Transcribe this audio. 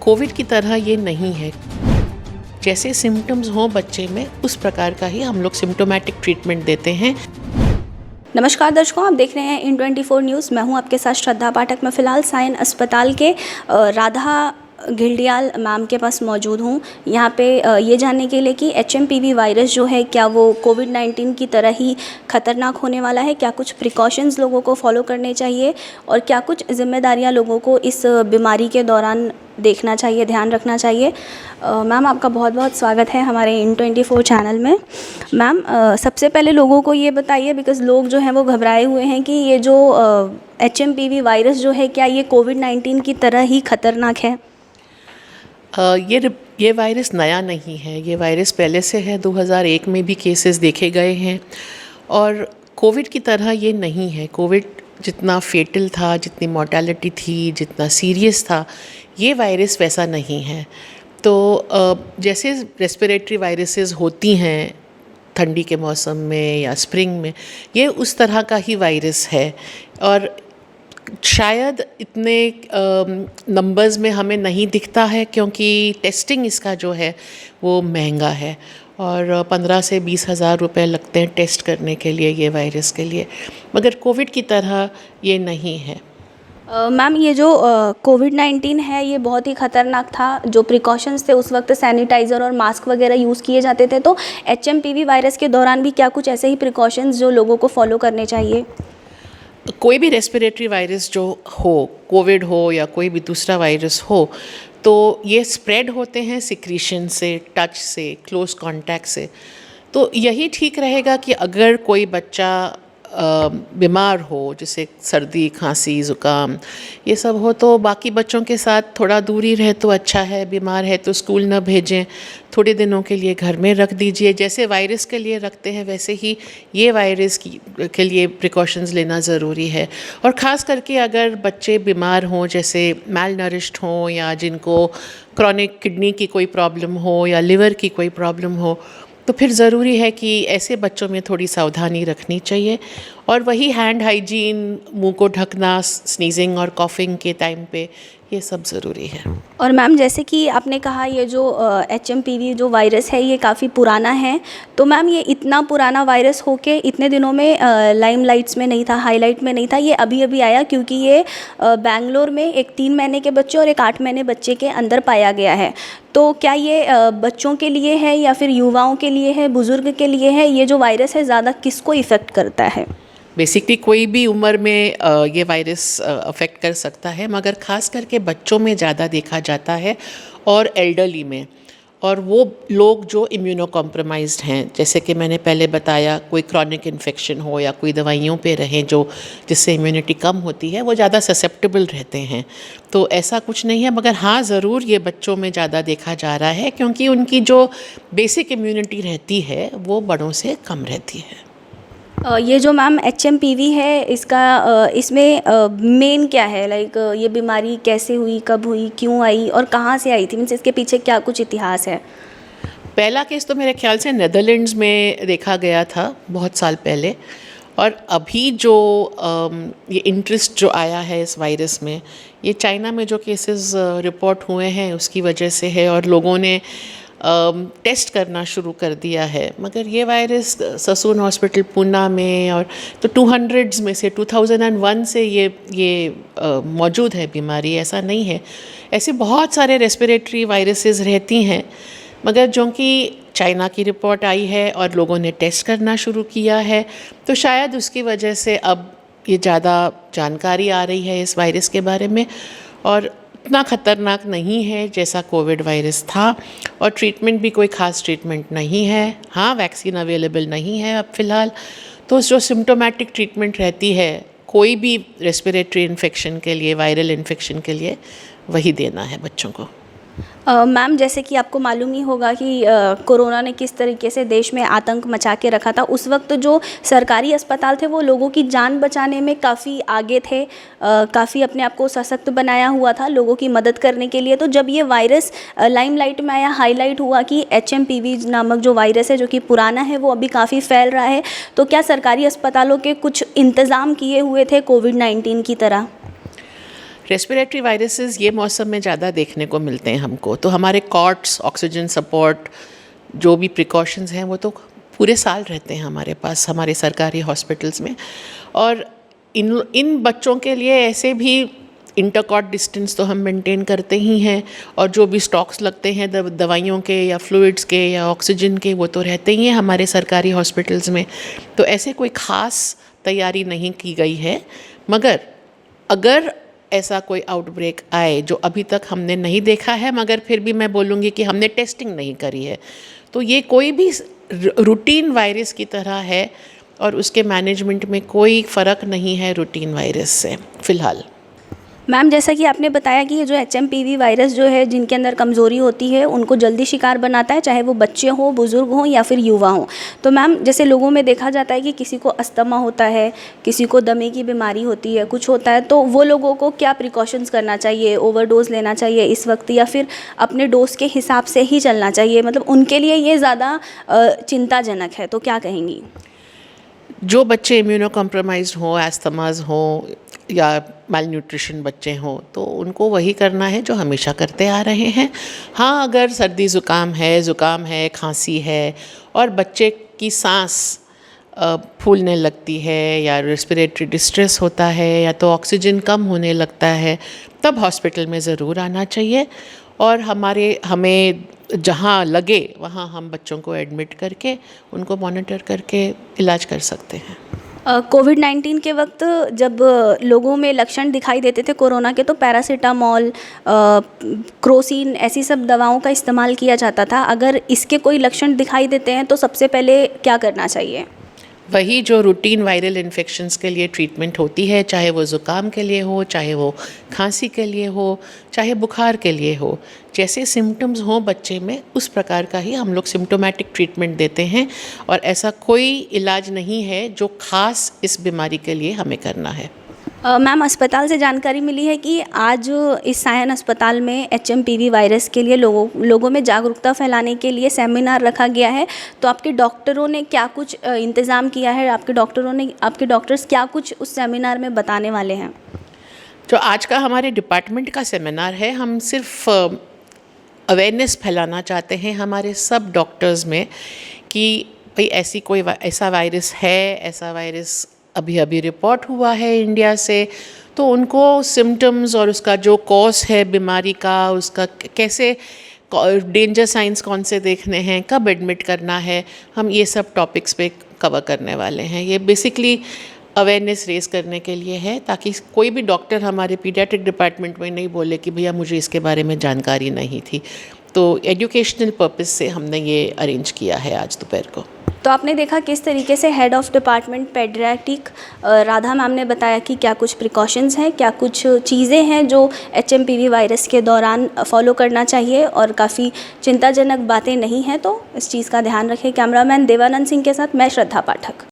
Covid की तरह ये नहीं है। जैसे सिम्टम्स हों बच्चे में, उस प्रकार का ही हम लोग सिम्टोमेटिक ट्रीटमेंट देते हैं। नमस्कार दर्शकों, आप देख रहे हैं इन24 न्यूज़। मैं हूं आपके साथ श्रद्धा पाठक। मैं फ़िलहाल साइन अस्पताल के राधा घिल्डियाल मैम के पास मौजूद हूं, यहाँ पे ये जानने के लिए कि HMPV वायरस जो है क्या वो कोविड-19 की तरह ही ख़तरनाक होने वाला है, क्या कुछ प्रिकॉशंस लोगों को फॉलो करने चाहिए और क्या कुछ जिम्मेदारियां लोगों को इस बीमारी के दौरान देखना चाहिए, ध्यान रखना चाहिए। मैम, आपका बहुत बहुत स्वागत है हमारे इन24 चैनल में। मैम, सबसे पहले लोगों को ये बताइए, बिकॉज़ लोग जो हैं वो घबराए हुए हैं कि ये जो HMPV वायरस जो है क्या ये कोविड-19 की तरह ही ख़तरनाक है? ये वायरस नया नहीं है। ये वायरस पहले से है, 2001 में भी केसेस देखे गए हैं और कोविड की तरह ये नहीं है। कोविड जितना फेटल था, जितनी मॉर्टेलिटी थी, जितना सीरियस था, ये वायरस वैसा नहीं है। तो जैसे रेस्पिरेटरी वायरसेस होती हैं ठंडी के मौसम में या स्प्रिंग में, ये उस तरह का ही वायरस है और शायद इतने नंबर्स में हमें नहीं दिखता है क्योंकि टेस्टिंग इसका जो है वो महंगा है और 15 से 20 हज़ार रुपये लगते हैं टेस्ट करने के लिए ये वायरस के लिए, मगर कोविड की तरह ये नहीं है। मैम, ये जो कोविड-19 है ये बहुत ही ख़तरनाक था। जो प्रिकॉशंस थे उस वक्त सैनिटाइज़र और मास्क वगैरह यूज़ किए जाते थे, तो HMPV वायरस के दौरान भी क्या कुछ ऐसे ही प्रिकॉशंस जो लोगों को फॉलो करने चाहिए? कोई भी रेस्पिरेटरी वायरस जो हो, कोविड हो या कोई भी दूसरा वायरस हो, तो ये स्प्रेड होते हैं सिक्रीशन से, टच से, क्लोज कांटेक्ट से। तो यही ठीक रहेगा कि अगर कोई बच्चा बीमार हो, जैसे सर्दी, खांसी, ज़ुकाम ये सब हो, तो बाकी बच्चों के साथ थोड़ा दूरी रहे तो अच्छा है। बीमार है तो स्कूल न भेजें, थोड़े दिनों के लिए घर में रख दीजिए। जैसे वायरस के लिए रखते हैं वैसे ही ये वायरस के लिए प्रिकॉशंस लेना ज़रूरी है। और ख़ास करके अगर बच्चे बीमार हों, जैसे मैल नरिश्ड हों या जिनको क्रॉनिक किडनी की कोई प्रॉब्लम हो या लिवर की कोई प्रॉब्लम हो, तो फिर ज़रूरी है कि ऐसे बच्चों में थोड़ी सावधानी रखनी चाहिए। और वही हैंड हाइजीन, मुंह को ढकना स्नीजिंग और कॉफिंग के टाइम पे, ये सब ज़रूरी है। और मैम, जैसे कि आपने कहा ये जो HMPV जो वायरस है ये काफ़ी पुराना है, तो मैम ये इतना पुराना वायरस होके इतने दिनों में लाइमलाइट्स में नहीं था, हाईलाइट में नहीं था, ये अभी अभी आया क्योंकि ये बेंगलोर में एक 3 महीने के बच्चे और एक 8 महीने बच्चे के अंदर पाया गया है। तो क्या ये बच्चों के लिए है या फिर युवाओं के लिए है, बुज़ुर्ग के लिए है? ये जो वायरस है ज़्यादा किसको इफ़ेक्ट करता है? बेसिकली कोई भी उम्र में ये वायरस अफेक्ट कर सकता है, मगर ख़ास करके बच्चों में ज़्यादा देखा जाता है और एल्डरली में, और वो लोग जो इम्यूनो कॉम्प्रोमाइज्ड हैं, जैसे कि मैंने पहले बताया, कोई क्रॉनिक इन्फेक्शन हो या कोई दवाइयों पे रहें जो जिससे इम्यूनिटी कम होती है, वो ज़्यादा ससेप्टेबल रहते हैं। तो ऐसा कुछ नहीं है, मगर हाँ ज़रूर ये बच्चों में ज़्यादा देखा जा रहा है क्योंकि उनकी जो बेसिक इम्यूनिटी रहती है वो बड़ों से कम रहती है। ये जो मैम HMPV है इसका इसमें मेन क्या है, लाइक ये बीमारी कैसे हुई, कब हुई, क्यों आई और कहाँ से आई थी? मीन्स इसके पीछे क्या कुछ इतिहास है? पहला केस तो मेरे ख्याल से नेदरलैंड्स में देखा गया था बहुत साल पहले, और अभी जो ये इंटरेस्ट जो आया है इस वायरस में, ये चाइना में जो केसेस रिपोर्ट हुए हैं उसकी वजह से है और लोगों ने टेस्ट करना शुरू कर दिया है। मगर ये वायरस ससून हॉस्पिटल पूना में और तो 200s में से 2001 से ये मौजूद है बीमारी, ऐसा नहीं है। ऐसे बहुत सारे रेस्पिरेटरी वायरसेस रहती हैं, मगर जो कि चाइना की रिपोर्ट आई है और लोगों ने टेस्ट करना शुरू किया है, तो शायद उसकी वजह से अब ये ज़्यादा जानकारी आ रही है इस वायरस के बारे में और इतना ख़तरनाक नहीं है जैसा कोविड वायरस था। और ट्रीटमेंट भी कोई ख़ास ट्रीटमेंट नहीं है। हाँ, वैक्सीन अवेलेबल नहीं है अब फ़िलहाल। तो जो सिम्टोमेटिक ट्रीटमेंट रहती है कोई भी रेस्पिरेटरी इन्फेक्शन के लिए, वायरल इन्फेक्शन के लिए, वही देना है बच्चों को। मैम, जैसे कि आपको मालूम ही होगा कि कोरोना ने किस तरीके से देश में आतंक मचा के रखा था। उस वक्त जो सरकारी अस्पताल थे वो लोगों की जान बचाने में काफ़ी आगे थे, काफ़ी अपने आप को सशक्त बनाया हुआ था लोगों की मदद करने के लिए। तो जब ये वायरस लाइमलाइट में आया, हाईलाइट हुआ कि HMPV नामक जो वायरस है जो कि पुराना है वो अभी काफ़ी फैल रहा है, तो क्या सरकारी अस्पतालों के कुछ इंतज़ाम किए हुए थे कोविड-19 की तरह? रेस्पिरेटरी वायरसेस ये मौसम में ज़्यादा देखने को मिलते हैं हमको, तो हमारे कॉट्स, ऑक्सीजन सपोर्ट, जो भी प्रिकॉशंस हैं वो तो पूरे साल रहते हैं हमारे पास, हमारे सरकारी हॉस्पिटल्स में। और इन बच्चों के लिए ऐसे भी इंटरकॉट डिस्टेंस तो हम मेंटेन करते ही हैं, और जो भी स्टॉक्स लगते हैं दवाइयों के या फ्लूइड्स के या ऑक्सीजन के, वो तो रहते ही हैं हमारे सरकारी हॉस्पिटल्स में। तो ऐसे कोई ख़ास तैयारी नहीं की गई है, मगर अगर ऐसा कोई आउटब्रेक आए जो अभी तक हमने नहीं देखा है, मगर फिर भी मैं बोलूँगी कि हमने टेस्टिंग नहीं करी है, तो ये कोई भी रूटीन वायरस की तरह है और उसके मैनेजमेंट में कोई फ़र्क नहीं है रूटीन वायरस से फ़िलहाल। मैम, जैसा कि आपने बताया कि ये जो HMPV वायरस जो है, जिनके अंदर कमज़ोरी होती है उनको जल्दी शिकार बनाता है, चाहे वो बच्चे हों, बुज़ुर्ग हों या फिर युवा हों। तो मैम, जैसे लोगों में देखा जाता है कि किसी को अस्थमा होता है, किसी को दमे की बीमारी होती है, कुछ होता है, तो वो लोगों को क्या प्रिकॉशंस करना चाहिए? ओवरडोज लेना चाहिए इस वक्त, या फिर अपने डोज के हिसाब से ही चलना चाहिए? मतलब उनके लिए ये ज़्यादा चिंताजनक है, तो क्या कहेंगी? जो बच्चे इम्यूनो कॉम्प्रोमाइज्ड हों, एस्थमाज हों या माल न्यूट्रिशन बच्चे हों, तो उनको वही करना है जो हमेशा करते आ रहे हैं। हाँ, अगर सर्दी ज़ुकाम है, खांसी है और बच्चे की सांस फूलने लगती है या रेस्पिरेटरी डिस्ट्रेस होता है या तो ऑक्सीजन कम होने लगता है, तब हॉस्पिटल में ज़रूर आना चाहिए। और हमें जहाँ लगे वहाँ हम बच्चों को एडमिट करके उनको मॉनिटर करके इलाज कर सकते हैं। कोविड-19 के वक्त जब लोगों में लक्षण दिखाई देते थे कोरोना के, तो पैरासीटामॉल, क्रोसिन, ऐसी सब दवाओं का इस्तेमाल किया जाता था। अगर इसके कोई लक्षण दिखाई देते हैं तो सबसे पहले क्या करना चाहिए? वही जो रूटीन वायरल इन्फेक्शंस के लिए ट्रीटमेंट होती है, चाहे वो ज़ुकाम के लिए हो, चाहे वो खांसी के लिए हो, चाहे बुखार के लिए हो, जैसे सिम्टम्स हों बच्चे में उस प्रकार का ही हम लोग सिम्टोमेटिक ट्रीटमेंट देते हैं। और ऐसा कोई इलाज नहीं है जो ख़ास इस बीमारी के लिए हमें करना है। मैम, अस्पताल से जानकारी मिली है कि आज इस सायन अस्पताल में HMPV वायरस के लिए लोगों में जागरूकता फैलाने के लिए सेमिनार रखा गया है। तो आपके डॉक्टरों ने क्या कुछ इंतज़ाम किया है? आपके डॉक्टर्स क्या कुछ उस सेमिनार में बताने वाले हैं? जो आज का हमारे डिपार्टमेंट का सेमिनार है, हम सिर्फ अवेयरनेस फैलाना चाहते हैं हमारे सब डॉक्टर्स में कि भाई ऐसा वायरस है, ऐसा वायरस अभी अभी रिपोर्ट हुआ है इंडिया से, तो उनको सिम्टम्स और उसका जो कॉज है बीमारी का, उसका कैसे डेंजर साइंस कौन से देखने हैं, कब एडमिट करना है, हम ये सब टॉपिक्स पे कवर करने वाले हैं। ये बेसिकली अवेयरनेस रेज करने के लिए है, ताकि कोई भी डॉक्टर हमारे पीडियाट्रिक डिपार्टमेंट में नहीं बोले कि भैया मुझे इसके बारे में जानकारी नहीं थी। तो एजुकेशनल पर्पस से हमने ये अरेंज किया है आज दोपहर को। तो आपने देखा किस तरीके से head of department paediatric Radha ma'am ने बताया कि क्या कुछ प्रिकॉशंस हैं, क्या कुछ चीज़ें हैं जो HMPV वायरस के दौरान फॉलो करना चाहिए, और काफ़ी चिंताजनक बातें नहीं हैं, तो इस चीज़ का ध्यान रखें। कैमरामैन देवानंद सिंह के साथ मैं श्रद्धा पाठक।